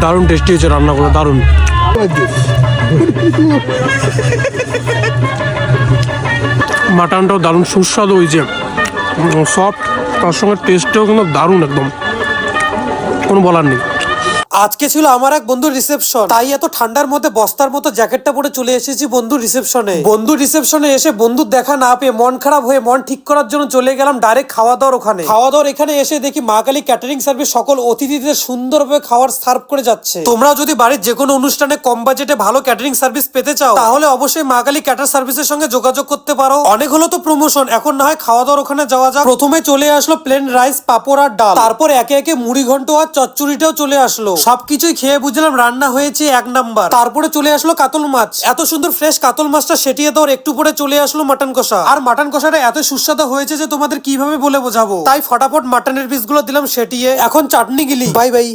দারুণ টেস্টি হয়েছে রান্নাগুলো, দারুণ। মাটনটাও দারুণ সুস্বাদু হয়েছে, সফট, তার সঙ্গে টেস্টটাও কিন্তু দারুণ, একদম কোনো বলার নেই। আজকে ছিল আমার এক বন্ধুর রিসেপশন, তাই এত ঠান্ডার মধ্যে বস্তার মতো জ্যাকেটটা পরে চলে এসেছি বন্ধুর রিসেপশনে এসে বন্ধুর দেখা না পেয়ে মন খারাপ হয়ে মন ঠিক করার জন্য চলে গেলাম ডাইরেক্ট খাওয়া দাওয়ার এখানে এসে দেখি মা কালী ক্যাটারিং সার্ভিস সকল অতিথিদের সুন্দরভাবে খাবার সার্ভ করে যাচ্ছে। তোমরাও যদি বাড়ির যে কোনো অনুষ্ঠানে কম বাজেটে ভালো ক্যাটারিং সার্ভিস পেতে চাও তাহলে অবশ্যই মা কালী ক্যাটার সার্ভিসের সঙ্গে যোগাযোগ করতে পারো। অনেক হলো তো প্রমোশন, এখন না হয় খাওয়া দাওয়ার ওখানে যাওয়া যাক। প্রথমে চলে আসলো প্লেন রাইস, পাপড় আর ডাল, তারপর একে একে মুড়ি ঘন্ট আর চচ্চড়িটাও চলে আসলো। সবকিছুই খেয়ে বুঝলাম রান্না হয়েছে এক নাম্বার। তারপরে চলে আসলো কাতল মাছ, এত সুন্দর ফ্রেশ কাতল মাছটা সেটিয়ে দেওয়ার একটু পরে চলে আসলো মাটন কষা। আর মাটন কষাটা এত সুস্বাদু হয়েছে যে তোমাদের কিভাবে বলে বোঝাবো, তাই ফটাফট মাটনের পিসগুলো দিলাম সেটিয়ে। এখন চাটনি গিলি, বাই বাই।